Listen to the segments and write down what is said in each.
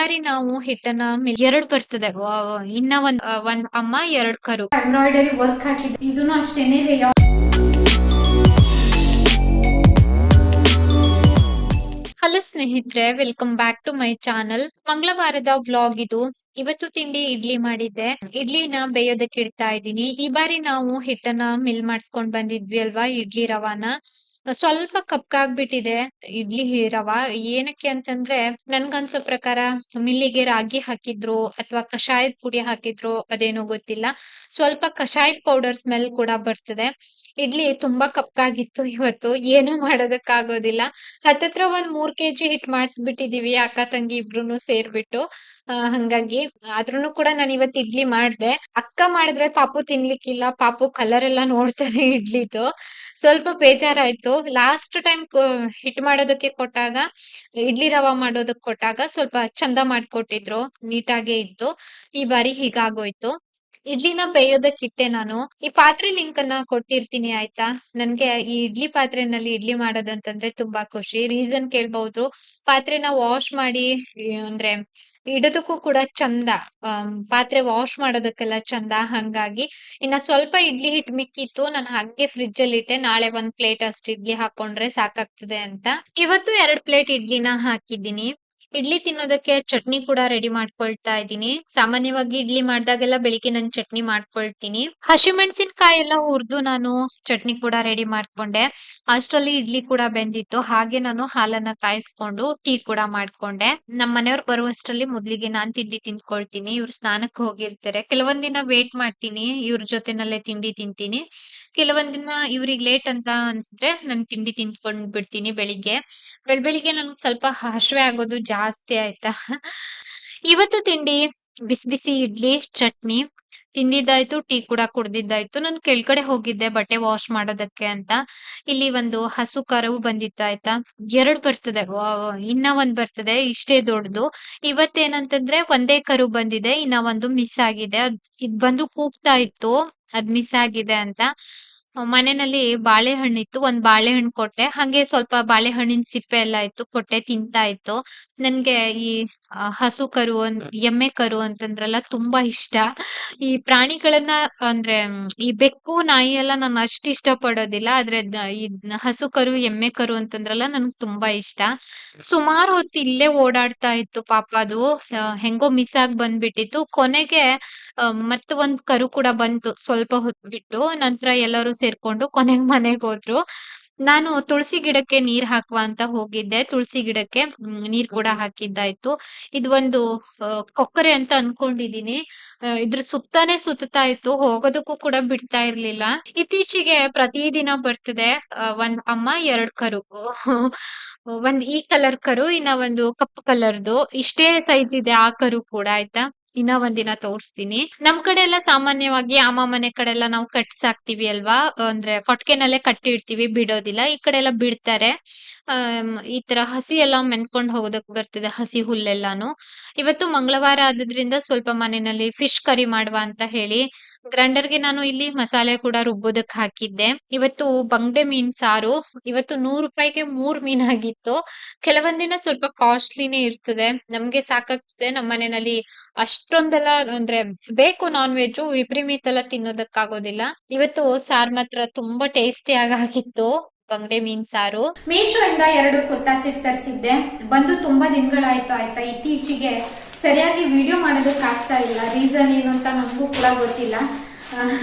ಸಾರಿ ನಾವು ಹಿಟ್ಟನ್ನ ಎರಡು ಬರ್ತದೆ ಇನ್ನ ಒಂದ್ ಅಮ್ಮ ಎರಡ್ ಕರು ಎಂಬ್ರಾಯ್ಡರಿ ವರ್ಕ್ ಹಾಕಿದೆ. ಇದನ್ನು ಅಷ್ಟೇನೆ ಹಲೋ ಸ್ನೇಹಿತರೆ, welcome back to my channel. ಮಂಗಳವಾರದ ವ್ಲಾಗ್ ಇದು. ಇವತ್ತು ತಿಂಡಿ ಇಡ್ಲಿ ಮಾಡಿದ್ದೆ. ಇಡ್ಲಿನ ಬೇಯೋದಕ್ಕೆ ಇಡ್ತಾ ಇದ್ದೀನಿ. ಈ ಬಾರಿ ನಾವು ಹಿಟ್ಟನ್ನ ಮಿಲ್ ಮಾಡ್ಸ್ಕೊಂಡ್ ಬಂದಿದ್ವಿ ಅಲ್ವಾ, ಇಡ್ಲಿ ರವಾನ. ಸ್ವಲ್ಪ ಕಪ್ಪಾಗ್ಬಿಟ್ಟಿದೆ ಇಡ್ಲಿ ರವಾ. ಏನಕ್ಕೆ ಅಂತಂದ್ರೆ ನನ್ಗನ್ಸೋ ಪ್ರಕಾರ ಮಿಲ್ಲಿಗೆ ರಾಗಿ ಹಾಕಿದ್ರು ಅಥವಾ ಕಷಾಯದ ಪುಡಿ ಹಾಕಿದ್ರು ಅದೇನೋ ಗೊತ್ತಿಲ್ಲ. ಸ್ವಲ್ಪ ಕಷಾಯದ ಪೌಡರ್ ಸ್ಮೆಲ್ ಕೂಡ ಬರ್ತದೆ. ಇಡ್ಲಿ ತುಂಬಾ ಕಪ್ಪಾಗಿತ್ತು ಇವತ್ತು. ಏನೂ ಮಾಡೋದಕ್ಕಾಗೋದಿಲ್ಲ. ಹತ್ತತ್ರ ಒಂದ್ 3 ಕೆಜಿ ಹಿಟ್ ಮಾಡಿಸ್ಬಿಟ್ಟಿದೀವಿ ಅಕ್ಕ ತಂಗಿ ಇಬ್ರುನು ಸೇರ್ಬಿಟ್ಟು. ಹಂಗಾಗಿ ಆದ್ರೂನು ಕೂಡ ನಾನು ಇವತ್ತು ಇಡ್ಲಿ ಮಾಡ್ದೆ. ಅಕ್ಕ ಮಾಡಿದ್ರೆ ಪಾಪು ತಿನ್ಲಿಕ್ಕಿಲ್ಲ. ಪಾಪು ಕಲರ್ ಎಲ್ಲ ನೋಡ್ತಾರೆ ಇಡ್ಲಿದು. ಸ್ವಲ್ಪ ಬೇಜಾರಾಯ್ತು. ಲಾಸ್ಟ್ ಟೈಮ್ ಹಿಟ್ ಮಾಡೋದಕ್ಕೆ ಕೊಟ್ಟಾಗ, ಇಡ್ಲಿ ರವಾ ಮಾಡೋದಕ್ ಕೊಟ್ಟಾಗ ಸ್ವಲ್ಪ ಚಂದ ಮಾಡ್ಕೊಟ್ಟಿದ್ರು, ನೀಟಾಗೆ ಇತ್ತು. ಈ ಬಾರಿ ಹೀಗಾಗೋಯ್ತು. ಇಡ್ಲಿನ ಬೇಯೋದಕ್ಕಿಟ್ಟೆ ನಾನು. ಈ ಪಾತ್ರೆ ಲಿಂಕ್ ಅನ್ನ ಕೊಟ್ಟಿರ್ತೀನಿ ಆಯ್ತಾ. ನನ್ಗೆ ಈ ಇಡ್ಲಿ ಪಾತ್ರೆನಲ್ಲಿ ಇಡ್ಲಿ ಮಾಡೋದಂತಂದ್ರೆ ತುಂಬಾ ಖುಷಿ. ರೀಸನ್ ಕೇಳ್ಬಹುದು. ಪಾತ್ರೆನ ವಾಶ್ ಮಾಡಿ ಅಂದ್ರೆ ಇಡೋದಕ್ಕೂ ಕೂಡ ಚಂದ. ಪಾತ್ರೆ ವಾಶ್ ಮಾಡೋದಕ್ಕೆಲ್ಲ ಚಂದ. ಹಂಗಾಗಿ ಇನ್ನ ಸ್ವಲ್ಪ ಇಡ್ಲಿ ಹಿಟ್ ಮಿಕ್ಕಿತ್ತು. ನಾನು ಹಾಗೆ ಫ್ರಿಡ್ಜ್ ಅಲ್ಲಿ ಇಟ್ಟೆ. ನಾಳೆ ಒಂದ್ ಪ್ಲೇಟ್ ಅಷ್ಟು ಇಡ್ಲಿ ಹಾಕೊಂಡ್ರೆ ಸಾಕಾಗ್ತದೆ ಅಂತ ಇವತ್ತು 2 ಪ್ಲೇಟ್ ಇಡ್ಲಿನ ಹಾಕಿದ್ದೀನಿ. ಇಡ್ಲಿ ತಿನ್ನೋದಕ್ಕೆ ಚಟ್ನಿ ಕೂಡ ರೆಡಿ ಮಾಡ್ಕೊಳ್ತಾ ಇದ್ದೀನಿ. ಸಾಮಾನ್ಯವಾಗಿ ಇಡ್ಲಿ ಮಾಡ್ದಾಗೆಲ್ಲ ಬೆಳಿಗ್ಗೆ ನಾನು ಚಟ್ನಿ ಮಾಡ್ಕೊಳ್ತೀನಿ. ಹಸಿಮೆಣಸಿನಕಾಯಿ ಎಲ್ಲ ಹುರಿದು ನಾನು ಚಟ್ನಿ ಕೂಡ ರೆಡಿ ಮಾಡ್ಕೊಂಡೆ. ಅಷ್ಟರಲ್ಲಿ ಇಡ್ಲಿ ಕೂಡ ಬೆಂದಿತ್ತು. ಹಾಗೆ ನಾನು ಹಾಲನ್ನ ಕಾಯಿಸ್ಕೊಂಡು ಟೀ ಕೂಡ ಮಾಡ್ಕೊಂಡೆ. ನಮ್ಮ ಮನೆಯವ್ರು ಬರುವಷ್ಟರಲ್ಲಿ ಮೊದ್ಲಿಗೆ ನಾನ್ ತಿಂಡಿ ತಿನ್ಕೊಳ್ತೀನಿ. ಇವ್ರು ಸ್ನಾನಕ್ಕೆ ಹೋಗಿರ್ತಾರೆ. ಕೆಲವೊಂದ್ ದಿನ ವೇಟ್ ಮಾಡ್ತೀನಿ, ಇವ್ರ ಜೊತೆನಲ್ಲೇ ತಿಂಡಿ ತಿಂತೀನಿ. ಕೆಲವೊಂದ್ ದಿನ ಇವ್ರಿಗೆ ಲೇಟ್ ಅಂತ ಅನ್ಸಿದ್ರೆ ನಾನು ತಿಂಡಿ ತಿನ್ಕೊಂಡ್ ಬಿಡ್ತೀನಿ ಬೆಳಿಗ್ಗೆ. ಬೆಳಿಗ್ಗೆ ನನ್ಗೆ ಸ್ವಲ್ಪ ಹಶ್ವೆ ಆಗೋದು ಜಾಸ್ತಿ ಆಯ್ತಾ. ಇವತ್ತು ತಿಂಡಿ ಬಿಸಿ ಬಿಸಿ ಇಡ್ಲಿ ಚಟ್ನಿ ತಿಂದಿದ್ದಾಯ್ತು, ಟೀ ಕೂಡ ಕುಡ್ದಿದ್ದಾಯ್ತು. ನಾನು ಕೆಳಗಡೆ ಹೋಗಿದ್ದೆ ಬಟ್ಟೆ ವಾಶ್ ಮಾಡೋದಕ್ಕೆ ಅಂತ. ಇಲ್ಲಿ ಒಂದು ಹಸು ಕರು ಬಂದಿತ್ತು ಆಯ್ತಾ. 2 ಬರ್ತದೆ, ಇನ್ನ ಒಂದ್ ಬರ್ತದೆ. ಇಷ್ಟೇ ದೊಡ್ಡದು. ಇವತ್ತೇನಂತಂದ್ರೆ ಒಂದೇ ಕರು ಬಂದಿದೆ, ಇನ್ನ ಒಂದು ಮಿಸ್ ಆಗಿದೆ. ಇದ್ ಬಂದು ಕೂಗ್ತಾ ಇತ್ತು ಅದ್ ಮಿಸ್ ಆಗಿದೆ ಅಂತ. ಮನೆಯಲ್ಲಿ ಬಾಳೆಹಣ್ಣಿತ್ತು, ಒಂದ್ ಬಾಳೆಹಣ್ಣು ಕೊಟ್ಟೆ. ಹಂಗೆ ಸ್ವಲ್ಪ ಬಾಳೆಹಣ್ಣಿನ ಸಿಪ್ಪೆ ಎಲ್ಲ ಇತ್ತು, ಕೊಟ್ಟೆ, ತಿಂತಾ ಇತ್ತು. ನನ್ಗೆ ಈ ಹಸು ಕರು ಎಮ್ಮೆ ಕರು ಅಂತಂದ್ರಲ್ಲ ತುಂಬಾ ಇಷ್ಟ. ಈ ಪ್ರಾಣಿಗಳನ್ನ ಅಂದ್ರೆ ಈ ಬೆಕ್ಕು ನಾಯಿ ಎಲ್ಲ ನಾನು ಅಷ್ಟ್ ಇಷ್ಟ ಪಡೋದಿಲ್ಲ. ಆದ್ರೆ ಈ ಹಸು ಕರು ಎಮ್ಮೆ ಕರು ಅಂತಂದ್ರಲ್ಲ ನನ್ಗ್ ತುಂಬಾ ಇಷ್ಟ. ಸುಮಾರು ಹೊತ್ತು ಇಲ್ಲೇ ಓಡಾಡ್ತಾ ಇತ್ತು ಪಾಪ ಅದು. ಹೆಂಗೋ ಮಿಸ್ ಆಗಿ ಬಂದ್ಬಿಟ್ಟಿತ್ತು. ಕೊನೆಗೆ ಮತ್ತೆ ಒಂದ್ ಕರು ಕೂಡ ಬಂತು ಸ್ವಲ್ಪ ಹೊತ್ತು ಬಿಟ್ಟು. ನಂತರ ಎಲ್ಲರೂ ಸೇರ್ಕೊಂಡು ಕೊನೆಗೆ ಮನೆಗ್ ಹೋದ್ರು. ನಾನು ತುಳಸಿ ಗಿಡಕ್ಕೆ ನೀರ್ ಹಾಕುವ ಅಂತ ಹೋಗಿದ್ದೆ. ತುಳಸಿ ಗಿಡಕ್ಕೆ ನೀರ್ ಕೂಡ ಹಾಕಿದ್ದಾಯ್ತು. ಇದು ಒಂದು ಕೊಕ್ಕರೆ ಅಂತ ಅನ್ಕೊಂಡಿದೀನಿ. ಇದ್ರ ಸುತ್ತಾನೆ ಸುತ್ತಾ ಇತ್ತು, ಹೋಗೋದಕ್ಕೂ ಕೂಡ ಬಿಡ್ತಾ ಇರ್ಲಿಲ್ಲ. ಇತ್ತೀಚೆಗೆ ಪ್ರತಿದಿನ ಬರ್ತದೆ ಒಂದ್ ಅಮ್ಮ ಎರಡ್ ಕರು. ಒಂದ್ ಈ ಕಲರ್ ಕರು, ಇನ್ನ ಒಂದು ಕಪ್ಪು ಕಲರ್ದು. ಇಷ್ಟೇ ಸೈಜ್ ಇದೆ ಆ ಕರು ಕೂಡ ಆಯ್ತಾ. ಇನ್ನ ಒಂದಿನ ತೋರಿಸ್ತೀನಿ. ನಮ್ ಕಡೆ ಎಲ್ಲ ಸಾಮಾನ್ಯವಾಗಿ ಅಮ್ಮ ಮನೆ ಕಡೆ ಎಲ್ಲ ನಾವು ಕಟ್ಸಾಕ್ತಿವಿ ಅಲ್ವಾ, ಅಂದ್ರೆ ಕೊಟ್ಕೆನಲ್ಲೇ ಕಟ್ಟಿಡ್ತೀವಿ, ಬಿಡೋದಿಲ್ಲ. ಈ ಕಡೆ ಎಲ್ಲ ಬಿಡ್ತಾರೆ. ಈ ತರ ಹಸಿ ಎಲ್ಲ ಮೆನ್ಕೊಂಡ್ ಹೋಗೋದಕ್ ಬರ್ತದೆ, ಹಸಿ ಹುಲ್ಲೆಲ್ಲಾನು. ಇವತ್ತು ಮಂಗಳವಾರ ಆದ್ರಿಂದ ಸ್ವಲ್ಪ ಮನೆಯಲ್ಲಿ ಫಿಶ್ ಕರಿ ಮಾಡುವ ಅಂತ ಹೇಳಿ ಗ್ರೈಂಡರ್ಗೆ ನಾನು ಇಲ್ಲಿ ಮಸಾಲೆ ಕೂಡ ರುಬ್ಬೋದಕ್ ಹಾಕಿದ್ದೆ. ಇವತ್ತು ಬಂಗ್ಡೆ ಮೀನ್ ಸಾರು. ಇವತ್ತು 100 ರೂಪಾಯಿಗೆ 3 ಮೀನ್ ಆಗಿತ್ತು. ಕೆಲವೊಂದ್ ದಿನ ಸ್ವಲ್ಪ ಕಾಸ್ಟ್ಲಿನೇ ಇರ್ತದೆ. ನಮ್ಗೆ ಸಾಕಾಗ್ತದೆ. ನಮ್ಮ ಮನೆಯಲ್ಲಿ ಅಷ್ಟೊಂದೆಲ್ಲ ಅಂದ್ರೆ ಬೇಕು ನಾನ್ ವೆಜ್, ವಿಪರೀತ ಎಲ್ಲ ತಿನ್ನೋದಕ್ಕಾಗೋದಿಲ್ಲ. ಇವತ್ತು ಸಾರ್ ಮಾತ್ರ ತುಂಬಾ ಟೇಸ್ಟಿ ಆಗಿತ್ತು, ಬಂಗ್ಡೆ ಮೀನ್ ಸಾರು. ಮೀಶೋ ಇಂದ 2 ಕುರ್ತಾ ಸೆಟ್ ತರಿಸಿದ್ದೆ. ಬಂದು ತುಂಬಾ ದಿನಗಳಾಯ್ತು ಆಯ್ತಾ. ಇತ್ತೀಚೆಗೆ ಸರಿಯಾಗಿ ವಿಡಿಯೋ ಮಾಡೋದಕ್ಕೆ ಆಗ್ತಾ ಇಲ್ಲ. ರೀಸನ್ ಏನು ಅಂತ ನಮಗೂ ಕೂಡ ಗೊತ್ತಿಲ್ಲ.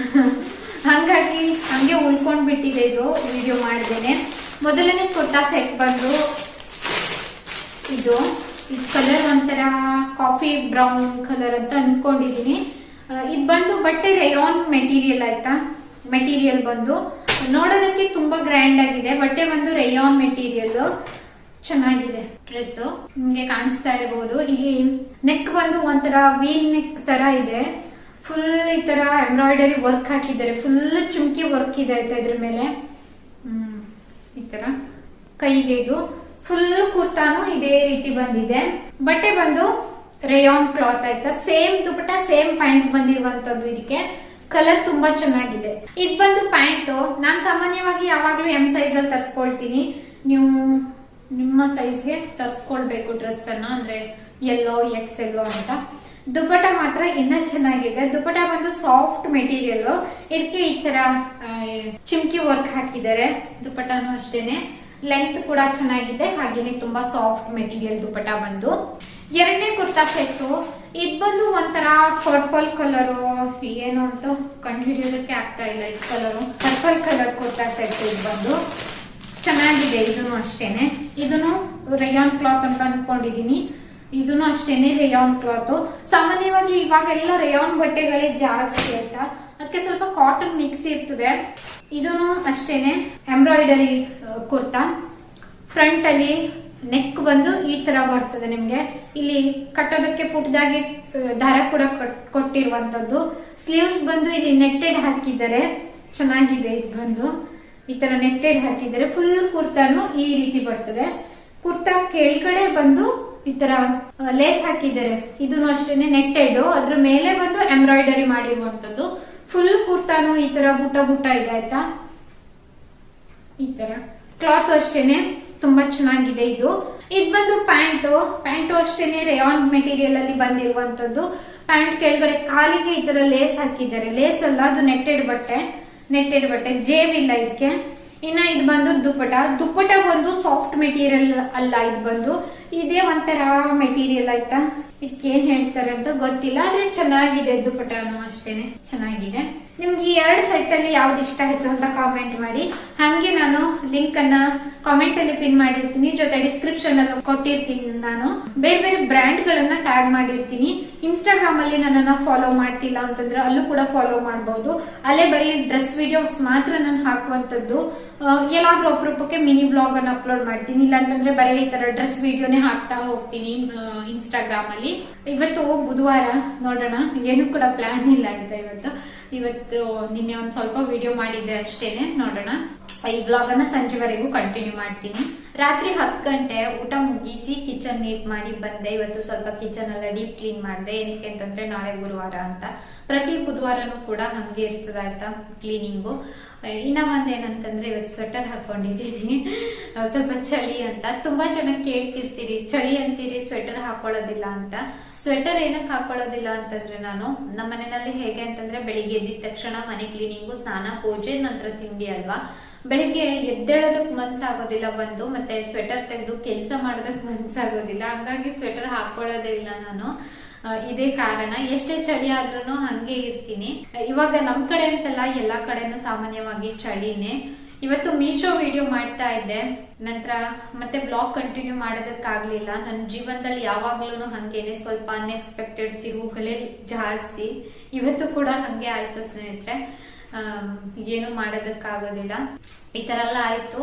ಹಂಗಾಗಿ ಹಂಗೆ ಉಳ್ಕೊಂಡ್ ಬಿಟ್ಟಿದೆ ಇದು, ವಿಡಿಯೋ ಮಾಡಿದ್ದೇನೆ. ಮೊದಲನೇ ಕುರ್ತಾ ಸೆಟ್ ಬಂದು ಇದು ಕಲರ್ ಒಂಥರ ಕಾಫಿ ಬ್ರೌನ್ ಕಲರ್ ಅಂತ ಅನ್ಕೊಂಡಿದೀನಿ. ಇದು ಬಂದು ಬಟ್ಟೆ ರೇಯಾನ್ ಮೆಟೀರಿಯಲ್ ಆಯ್ತಾ. ಮೆಟೀರಿಯಲ್ ಬಂದು ನೋಡೋದಕ್ಕೆ ತುಂಬಾ ಗ್ರ್ಯಾಂಡ್ ಆಗಿದೆ. ಬಟ್ಟೆ ಬಂದು ರೇಯಾನ್ ಮೆಟೀರಿಯಲ್, ಚೆನ್ನಾಗಿದೆ ಡ್ರೆಸ್. ನಿಮ್ಗೆ ಕಾಣಿಸ್ತಾ ಇರಬಹುದು. ಇಲ್ಲಿ ನೆಕ್ ಬಂದು ಒಂಥರ ವಿ ನೆಕ್ ತರ ಇದೆ. ಫುಲ್ ಈ ತರ ಎಂಬ್ರಾಯ್ಡರಿ ವರ್ಕ್ ಹಾಕಿದ್ದಾರೆ. ಫುಲ್ ಚುಮ್ಕಿ ವರ್ಕ್ ಇದೆ ಆಯ್ತಾ ಇದ್ರ ಮೇಲೆ. ಈ ತರ ಕೈಗೆ ಇದು ಫುಲ್ ಕುರ್ತಾನು ಇದೇ ರೀತಿ ಬಂದಿದೆ. ಬಟ್ಟೆ ಬಂದು ರೇಯಾನ್ ಕ್ಲಾತ್ ಆಯ್ತಾ. ಸೇಮ್ ದುಪಟ್ಟ, ಸೇಮ್ ಪ್ಯಾಂಟ್ ಬಂದಿರುವಂತದ್ದು. ಇದಕ್ಕೆ ಕಲರ್ ತುಂಬಾ ಚೆನ್ನಾಗಿದೆ. ಇದು ಬಂದು ಪ್ಯಾಂಟ್. ನಾನ್ ಸಾಮಾನ್ಯವಾಗಿ ಯಾವಾಗ್ಲೂ ಎಂ ಸೈಜ್ ಅಲ್ಲಿ ತರಿಸ್ಕೊಳ್ತೀನಿ. ನೀವು ನಿಮ್ಮ ಸೈಜ್ಗೆ ತರಿಸ್ಕೊಳ್ಬೇಕು ಡ್ರೆಸ್ ಅನ್ನ. ಅಂದ್ರೆ ಎಲ್ಲೋ XL ಅಂತ. ದುಪ್ಪಟ ಮಾತ್ರ ಇನ್ನ ಚೆನ್ನಾಗಿದೆ. ದುಪ್ಪಟ ಬಂದು ಸಾಫ್ಟ್ ಮೆಟೀರಿಯಲ್, ಇದಕ್ಕೆ ಈ ತರ ಚಿಮ್ಕಿ ವರ್ಕ್ ಹಾಕಿದ್ದಾರೆ. ದುಪ್ಪಟನು ಅಷ್ಟೇನೆ, ಲೆಂತ್ ಕೂಡ ಚೆನ್ನಾಗಿದೆ, ಹಾಗೇನೆ ತುಂಬಾ ಸಾಫ್ಟ್ ಮೆಟೀರಿಯಲ್ ದುಪ್ಪಟ ಬಂದು. ಎರಡನೇ ಕುರ್ತಾ ಸೆಟ್ ಇದು ಬಂದು ಒಂಥರ ಪರ್ಪಲ್ ಕಲರ್, ಏನು ಅಂತ ಕಂಡು ಹಿಡಿಯೋದಕ್ಕೆ ಆಗ್ತಾ ಇಲ್ಲ. ಇದು colour purple colour kurta set ಇದು ಬಂದು ಚೆನ್ನಾಗಿದೆ. ಇದನ್ನು ಅಷ್ಟೇನೆ, ಇದನ್ನು ರೇಯಾನ್ ಕ್ಲಾತ್ ಅಂತ ಅನ್ಕೊಂಡಿದೀನಿ. ಇದನ್ನು ಅಷ್ಟೇನೆ ರೇಯಾನ್ ಕ್ಲಾತ್. ಸಾಮಾನ್ಯವಾಗಿ ಇವಾಗೆಲ್ಲ ರೇಯಾನ್ ಬಟ್ಟೆಗಳೇ ಜಾಸ್ತಿ ಆಯ್ತಾ, ಅದಕ್ಕೆ ಸ್ವಲ್ಪ ಕಾಟನ್ ಮಿಕ್ಸ್ ಇರ್ತದೆ. ಇದನ್ನು ಅಷ್ಟೇನೆ ಎಂಬ್ರಾಯ್ಡರಿ ಕುರ್ತಾ. ಫ್ರಂಟ್ ಅಲ್ಲಿ ನೆಕ್ ಬಂದು ಈ ತರ ಬರ್ತದೆ ನಿಮ್ಗೆ. ಇಲ್ಲಿ ಕಟ್ಟೋದಕ್ಕೆ ಪುಟ್ಟದಾಗಿ ದಾರ ಕೂಡ ಕೊಟ್ಟಿರುವಂತದ್ದು. ಸ್ಲೀವ್ಸ್ ಬಂದು ಇಲ್ಲಿ ನೆಟ್ಟೆಡ್ ಹಾಕಿದ್ದಾರೆ, ಚೆನ್ನಾಗಿದೆ. ಇದು ಬಂದು ಈ ತರ ನೆಟ್ಟೆಡ್ ಹಾಕಿದ್ದಾರೆ. ಫುಲ್ ಕುರ್ತಾನು ಈ ರೀತಿ ಬರ್ತದೆ. ಕುರ್ತಾ ಕೆಳಗಡೆ ಬಂದು ಈ ತರ ಲೇಸ್ ಹಾಕಿದ್ದಾರೆ. ಇದನ್ನು ಅಷ್ಟೇನೆ ನೆಟ್ಟೆಡ್, ಅದ್ರ ಮೇಲೆ ಬಂದು ಎಂಬ್ರಾಯ್ಡರಿ ಮಾಡಿರುವಂತದ್ದು. ಫುಲ್ ಕುರ್ತಾನು ಈ ತರ ಬುಟ್ಟ ಬುಟ್ಟ ಇದೆ ಆಯ್ತಾ. ಈ ತರ ಕ್ಲಾತ್ ಅಷ್ಟೇನೆ ತುಂಬಾ ಚೆನ್ನಾಗಿದೆ. ಇದು ಬಂದು ಪ್ಯಾಂಟು ಅಷ್ಟೇನೆ ರೇಯಾನ್ ಮೆಟೀರಿಯಲ್ ಅಲ್ಲಿ ಬಂದಿರುವಂತದ್ದು. ಪ್ಯಾಂಟ್ ಕೆಳಗಡೆ ಕಾಲಿಗೆ ಈ ತರ ಲೇಸ್ ಹಾಕಿದ್ದಾರೆ. ಲೇಸ್ ಅಲ್ಲ, ಅದು ನೆಟ್ಟೆಡ್ ಬಟ್ಟೆ, ಜೇಬ್ ಇಲ್ಲ ಇದಕ್ಕೆ. ಇನ್ನ ಇದು ಬಂದು ದುಪ್ಪಟ ಬಂದು ಸಾಫ್ಟ್ ಮೆಟೀರಿಯಲ್ ಅಲ್ಲ, ಇದು ಬಂದು ಇದೇ ಒಂಥರ ಮೆಟೀರಿಯಲ್ ಆಯ್ತಾ. ಇದಕ್ಕೆ ಏನ್ ಹೇಳ್ತಾರೆ ಅಂತ ಗೊತ್ತಿಲ್ಲ, ಆದ್ರೆ ಚೆನ್ನಾಗಿದೆ. ದುಪ್ಪಟನು ಅಷ್ಟೇನೆ ಚೆನ್ನಾಗಿದೆ. ನಿಮ್ಗೆ ಈ 2 ಸೆಟ್ ಅಲ್ಲಿ ಯಾವ್ದು ಇಷ್ಟ ಆಯ್ತು ಅಂತ ಕಾಮೆಂಟ್ ಮಾಡಿ. ಹಂಗೆ ನಾನು ಲಿಂಕ್ ಅನ್ನ ಕಾಮೆಂಟ್ ಅಲ್ಲಿ ಪಿನ್ ಮಾಡಿರ್ತೀನಿ, ಜೊತೆ ಡಿಸ್ಕ್ರಿಪ್ಷನ್ ಅಲ್ಲಿ ಕೊಟ್ಟಿರ್ತೀನಿ. ನಾನು ಬೇರೆ ಬೇರೆ ಬ್ರ್ಯಾಂಡ್ ಗಳನ್ನ ಟ್ಯಾಗ್ ಮಾಡಿರ್ತೀನಿ. ಇನ್ಸ್ಟಾಗ್ರಾಮ್ ಅಲ್ಲಿ ನನ್ನನ್ನ ಫಾಲೋ ಮಾಡ್ತಿಲ್ಲ ಅಂತಂದ್ರೆ ಅಲ್ಲೂ ಕೂಡ ಫಾಲೋ ಮಾಡಬಹುದು. ಅಲ್ಲೇ ಬರೀ ಡ್ರೆಸ್ ವಿಡಿಯೋಸ್ ಮಾತ್ರ ನಾನು ಹಾಕುವಂತದ್ದು. ಎಲ್ಲಾದ್ರೂ ಅಪರೂಪಕ್ಕೆ ಮಿನಿ ಬ್ಲಾಗ್ ಅನ್ನು ಅಪ್ಲೋಡ್ ಮಾಡ್ತೀನಿ, ಇಲ್ಲ ಅಂತಂದ್ರೆ ಬರೀ ಈ ತರ ಡ್ರೆಸ್ ವಿಡಿಯೋನೇ ಹಾಕ್ತಾ ಹೋಗ್ತೀನಿ ಇನ್ಸ್ಟಾಗ್ರಾಮ್ ಅಲ್ಲಿ. ಇವತ್ತು ಬುಧವಾರ, ನೋಡೋಣ, ಏನು ಕೂಡ ಪ್ಲಾನ್ ಇಲ್ಲ ಅಂತ ಇವತ್ತು ನಿನ್ನೆ ಒಂದ್ ಸ್ವಲ್ಪ ವಿಡಿಯೋ ಮಾಡಿದ್ದೆ ಅಷ್ಟೇನೆ. ನೋಡೋಣ, ಈ ಬ್ಲಾಗ್ ಅನ್ನ ಸಂಜೆವರೆಗೂ ಕಂಟಿನ್ಯೂ ಮಾಡ್ತೀನಿ. ರಾತ್ರಿ 10 ಗಂಟೆ ಊಟ ಮುಗಿಸಿ ಕಿಚನ್ ನೀಟ್ ಮಾಡಿ ಬಂದೆ. ಇವತ್ತು ಸ್ವಲ್ಪ ಕಿಚನ್ ಎಲ್ಲ ಡೀಪ್ ಕ್ಲೀನ್ ಮಾಡಿದೆ. ಏನಕ್ಕೆ ಅಂತಂದ್ರೆ ನಾಳೆ ಗುರುವಾರ ಅಂತ. ಪ್ರತಿ ಬುಧವಾರನು ಕೂಡ ಹಂಗೆ ಇರ್ತದ ಆಯ್ತಾ ಕ್ಲೀನಿಂಗು. ಇನ್ನ ಒಂದೇನಂತಂದ್ರೆ ಇವತ್ತು ಸ್ವೆಟರ್ ಹಾಕೊಂಡಿದ್ದೀನಿ, ಸ್ವಲ್ಪ ಚಳಿ ಅಂತ. ತುಂಬಾ ಜನ ಕೇಳ್ತಿರ್ತೀರಿ, ಚಳಿ ಅಂತೀರಿ ಸ್ವೆಟರ್ ಹಾಕೊಳ್ಳೋದಿಲ್ಲ ಅಂತ. ಸ್ವೆಟರ್ ಏನಕ್ಕೆ ಹಾಕೊಳ್ಳೋದಿಲ್ಲ ಅಂತಂದ್ರೆ, ನಾನು ನಮ್ಮ ಮನೆಯಲ್ಲಿ ಹೇಗೆ ಅಂತಂದ್ರೆ ಬೆಳಿಗ್ಗೆ ಎದ್ದಿದ ತಕ್ಷಣ ಮನೆ ಕ್ಲೀನಿಂಗು, ಸ್ನಾನ, ಪೂಜೆ, ನಂತರ ತಿಂಡಿ ಅಲ್ವಾ. ಬೆಳಿಗ್ಗೆ ಎದ್ದೇಳೋದಕ್ ಮನ್ಸಾಗೋದಿಲ್ಲ ಬಂದು, ಮತ್ತೆ ಸ್ವೆಟರ್ ತೆಗೆದು ಕೆಲಸ ಮಾಡೋದಕ್ ಮನ್ಸಾಗೋದಿಲ್ಲ. ಹಂಗಾಗಿ ಸ್ವೆಟರ್ ಹಾಕೊಳ್ಳೋದೇ ಇಲ್ಲ ನಾನು. ಇದೇ ಕಾರಣ. ಎಷ್ಟೇ ಚಳಿ ಆದ್ರೂ ಹಂಗೆ ಇರ್ತೀನಿ. ಇವಾಗ ನಮ್ ಕಡೆ ಅಂತಲ್ಲ, ಎಲ್ಲಾ ಕಡೆನೂ ಸಾಮಾನ್ಯವಾಗಿ ಚಳಿನೇ. ಇವತ್ತು ಮೀಶೋ ವಿಡಿಯೋ ಮಾಡ್ತಾ ಇದ್ದೆ, ನಂತರ ಮತ್ತೆ ಬ್ಲಾಗ್ ಕಂಟಿನ್ಯೂ ಮಾಡೋದಕ್ಕಾಗ್ಲಿಲ್ಲ. ನನ್ನ ಜೀವನದಲ್ಲಿ ಯಾವಾಗ್ಲೂ ಹಂಗೇನೆ, ಸ್ವಲ್ಪ ಅನ್ಎಕ್ಸ್ಪೆಕ್ಟೆಡ್ ತಿರುವುಗಳೇ ಜಾಸ್ತಿ. ಇವತ್ತು ಕೂಡ ಹಂಗೆ ಆಯ್ತು ಸ್ನೇಹಿತರೆ. ಏನು ಮಾಡೋದಕ್ಕಾಗೋದಿಲ್ಲ. ಈ ತರ ಎಲ್ಲ ಆಯ್ತು.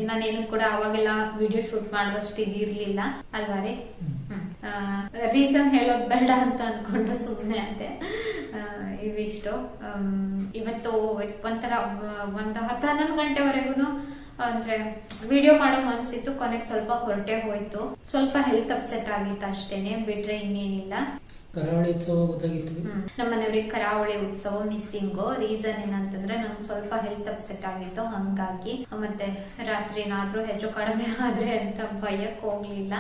ನಾನೇನು ಕೂಡ ಅವಾಗೆಲ್ಲ ವಿಡಿಯೋ ಶೂಟ್ ಮಾಡುವಷ್ಟು ಇದಿರ್ಲಿಲ್ಲ ಅಲ್ವಾ ರೀ. ರೀಸನ್ ಹೇಳೋದ್ ಬೇಡ ಅಂತ ಅನ್ಕೊಂಡು ಸುಮ್ನೆ ಅಂತೆ. ಇವಿಷ್ಟು ಇವತ್ತು ಒಂಥರ ಒಂದು 10-11 ಗಂಟೆವರೆಗೂ ಅಂದ್ರೆ ವಿಡಿಯೋ ಮಾಡೋ ಮನ್ಸಿತ್ತು. ಕೊನೆಗೆ ಸ್ವಲ್ಪ ಹೊರಟೆ ಹೋಯ್ತು. ಸ್ವಲ್ಪ ಹೆಲ್ತ್ ಅಪ್ಸೆಟ್ ಆಗಿತ್ತು ಅಷ್ಟೇನೆ, ಬಿಟ್ರೆ ಇನ್ನೇನಿಲ್ಲ. ಕರಾವಳಿ ಉತ್ಸವ ಗೊತ್ತಾಗಿತ್ತು. ನಮ್ಮ ಮನೆಯವ್ರಿಗೆ ಕರಾವಳಿ ಉತ್ಸವ ಮಿಸ್ಸಿಂಗ್. ರೀಸನ್ ಏನಂತಂದ್ರೆ ನನ್ಗೆ ಸ್ವಲ್ಪ ಹೆಲ್ತ್ ಅಪ್ಸೆಟ್ ಆಗಿತ್ತು, ಹಂಗಾಗಿ. ಮತ್ತೆ ರಾತ್ರಿ ಏನಾದ್ರೂ ಹೆಚ್ಚು ಕಡಿಮೆ ಆದ್ರೆ ಅಂತ ಭಯಕ್ಕೆ ಹೋಗ್ಲಿಲ್ಲ.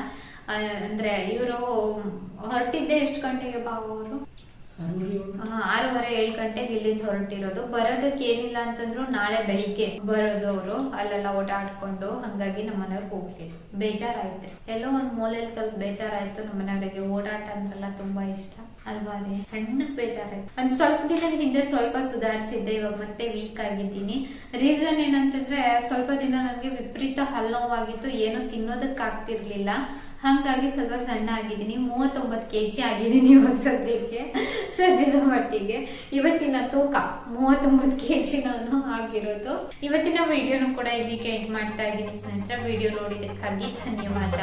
ಅಂದ್ರೆ ಇವರು ಹೊರಟಿದ್ದೆ ಎಷ್ಟು ಗಂಟೆಗೆ ಬಾವ ಅವರು? 6:30-7 ಗಂಟೆಗೆ ಇಲ್ಲಿಂದ ಹೊರಟಿರೋದು. ಬರೋದಕ್ಕೆ ಏನಿಲ್ಲ ಅಂತಂದ್ರು ನಾಳೆ ಬೆಳಿಗ್ಗೆ ಬರೋದು ಅವರು. ಅಲ್ಲೆಲ್ಲ ಓಡಾಡ್ಕೊಂಡು, ಹಂಗಾಗಿ ನಮ್ಮ ಮನೆಯವ್ರಿಗೆ ಹೋಗ್ಲಿಲ್ಲ. ಬೇಜಾರಾಯ್ತು, ಎಲ್ಲೋ ಒಂದ್ ಮೂಲೆಯಲ್ಲಿ ಸ್ವಲ್ಪ ಬೇಜಾರಾಯ್ತು. ನಮ್ಮ ಮನೆಯವರಿಗೆ ಓಡಾಟ ಅಂದ್ರಲ್ಲ ತುಂಬಾ ಇಷ್ಟ ಅಲ್ವಾ ರೀ. ಸಣ್ಣ ಬೇಜಾರಾಯ್ತು. ಒಂದ್ ಸ್ವಲ್ಪ ದಿನದ ಹಿಂದೆ ಸ್ವಲ್ಪ ಸುಧಾರಿಸಿದ್ದೆ, ಇವಾಗ ಮತ್ತೆ ವೀಕ್ ಆಗಿದ್ದೀನಿ. ರೀಸನ್ ಏನಂತಂದ್ರೆ, ಸ್ವಲ್ಪ ದಿನ ನನಗೆ ವಿಪರೀತ ಹಲ್ಲೋವಾಗಿತ್ತು, ಏನೋ ತಿನ್ನೋದಕ್ ಆಗ್ತಿರ್ಲಿಲ್ಲ. ಹಂಗಾಗಿ ಸ್ವಲ್ಪ ಸಣ್ಣ ಆಗಿದ್ದೀನಿ. 39 kg ಆಗಿದ್ದೀನಿ ಇವಾಗ ಸದ್ಯದ ಮಟ್ಟಿಗೆ. ಇವತ್ತಿನ ತೂಕ 39 kg ನಾನು ಆಗಿರೋದು. ಇವತ್ತಿನ ವಿಡಿಯೋನು ಕೂಡ ಇಲ್ಲಿಗೆ ಎಂಡ್ ಮಾಡ್ತಾ ಇದ್ದೀನಿ ಸ್ನೇಹಿತರೆ. ವಿಡಿಯೋ ನೋಡಿದ್ದಕ್ಕಾಗಿ ಧನ್ಯವಾದ.